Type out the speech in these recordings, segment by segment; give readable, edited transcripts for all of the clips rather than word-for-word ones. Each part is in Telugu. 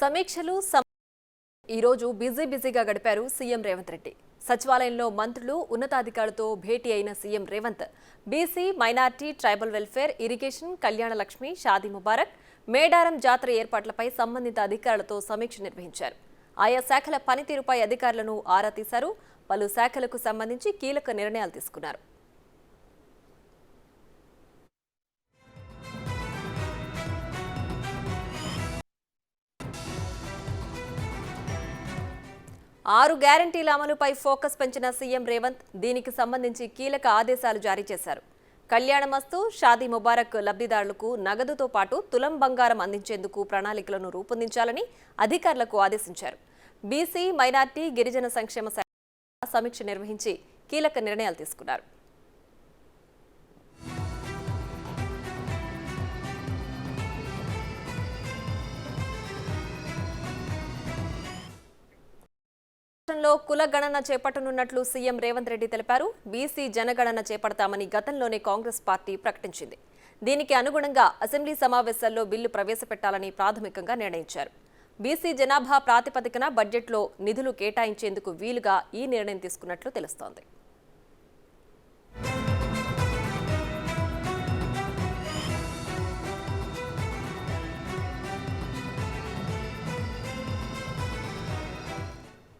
సమీక్షలు ఈరోజు బిజీగా గడిపారు సీఎం రేవంత్ రెడ్డి. సచివాలయంలో మంత్రులు ఉన్నతాధికారులతో భేటీ అయిన CM Revanth BC, minority, tribal welfare, irrigation, Kalyana Lakshmi, Shaadi Mubarak, Medaram జాతర ఏర్పాట్లపై సంబంధిత అధికారులతో సమీక్ష నిర్వహించారు. ఆయా శాఖల పనితీరుపై అధికారులను ఆరా తీశారు. పలు శాఖలకు సంబంధించి కీలక నిర్ణయాలు తీసుకున్నారు. 6 గ్యారంటీల అమలుపై ఫోకస్ పెంచిన సీఎం రేవంత్ దీనికి సంబంధించి కీలక ఆదేశాలు జారీ చేశారు. కళ్యాణమస్తు, షాదీ ముబారక్ లబ్ధిదారులకు నగదుతో పాటు తులం బంగారం అందించేందుకు ప్రణాళికలను రూపొందించాలని అధికారులకు ఆదేశించారు. బీసీ, మైనార్టీ, గిరిజన సంక్షేమ శాఖ సమీక్ష నిర్వహించి కీలక నిర్ణయాలు తీసుకున్నారు. రాష్ట్రంలో కుల గణన చేపట్టనున్నట్లు సీఎం రేవంత్ రెడ్డి తెలిపారు. బీసీ జనగణన చేపడతామని గతంలోనే కాంగ్రెస్ పార్టీ ప్రకటించింది. దీనికి అనుగుణంగా అసెంబ్లీ సమావేశాల్లో బిల్లు ప్రవేశపెట్టాలని ప్రాథమికంగా నిర్ణయించారు. బీసీ జనాభా ప్రాతిపదికన బడ్జెట్లో నిధులు కేటాయించేందుకు వీలుగా ఈ నిర్ణయం తీసుకున్నట్లు తెలుస్తోంది.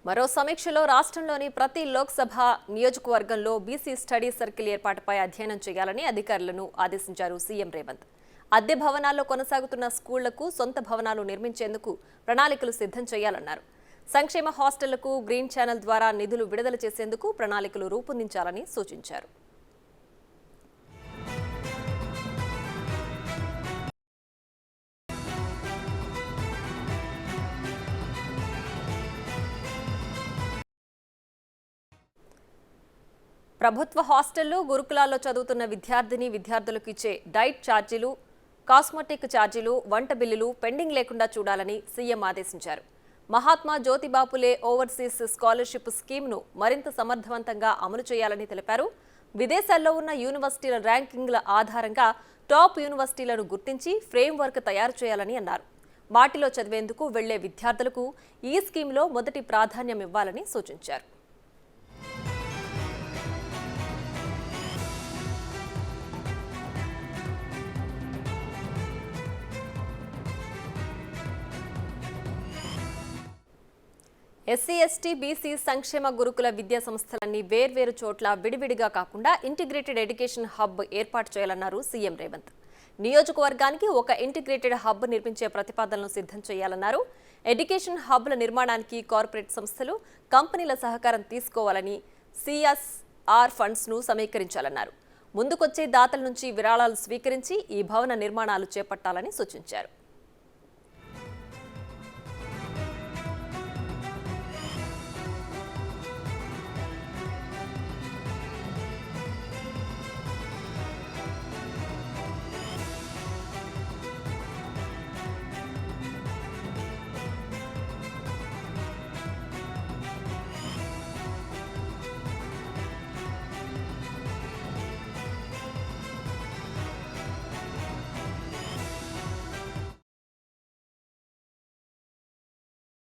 మరో సమీక్షలో రాష్ట్రంలోని ప్రతి లోక్సభ నియోజకవర్గంలో బీసీ స్టడీ సర్కిల్ ఏర్పాటుపై అధ్యయనం చేయాలని అధికారులను ఆదేశించారు సీఎం రేవంత్. అద్దె భవనాల్లో కొనసాగుతున్న స్కూళ్లకు సొంత భవనాలు నిర్మించేందుకు ప్రణాళికలు సిద్ధం చేయాలన్నారు. సంక్షేమ హాస్టళ్లకు గ్రీన్ ఛానల్ ద్వారా నిధులు విడుదల చేసేందుకు ప్రణాళికలు రూపొందించాలని సూచించారు. ప్రభుత్వ హాస్టళ్లు, గురుకులాల్లో చదువుతున్న విద్యార్థులకు ఇచ్చే డైట్ ఛార్జీలు, కాస్మెటిక్ ఛార్జీలు, వంట బిల్లులు పెండింగ్ లేకుండా చూడాలని సీఎం ఆదేశించారు. మహాత్మా జ్యోతిబాపులే ఓవర్సీస్ స్కాలర్షిప్ స్కీమ్ను మరింత సమర్థవంతంగా అమలు చేయాలని తెలిపారు. విదేశాల్లో ఉన్న యూనివర్సిటీల ర్యాంకింగ్ల ఆధారంగా టాప్ యూనివర్సిటీలను గుర్తించి ఫ్రేమ్వర్క్ తయారు చేయాలని అన్నారు. వాటిలో చదివేందుకు వెళ్లే విద్యార్థులకు ఈ స్కీమ్లో మొదటి ప్రాధాన్యం ఇవ్వాలని సూచించారు. ఎస్సీ, ఎస్టీ, బీసీ సంక్షేమ గురుకుల విద్యా సంస్థలన్నీ వేర్వేరు చోట్ల విడివిడిగా కాకుండా ఇంటిగ్రేటెడ్ ఎడ్యుకేషన్ హబ్ ఏర్పాటు చేయాలన్నారు సీఎం రేవంత్. నియోజకవర్గానికి ఒక ఇంటిగ్రేటెడ్ హబ్ నిర్మించే ప్రతిపాదనలు సిద్ధం చేయాలన్నారు. ఎడ్యుకేషన్ హబ్ల నిర్మాణానికి కార్పొరేట్ సంస్థలు, కంపెనీల సహకారం తీసుకోవాలని, సిఎస్ఆర్ ఫండ్స్ను సమీకరించాలన్నారు. ముందుకొచ్చే దాతల నుంచి విరాళాలు స్వీకరించి ఈ భవన నిర్మాణాలు చేపట్టాలని సూచించారు.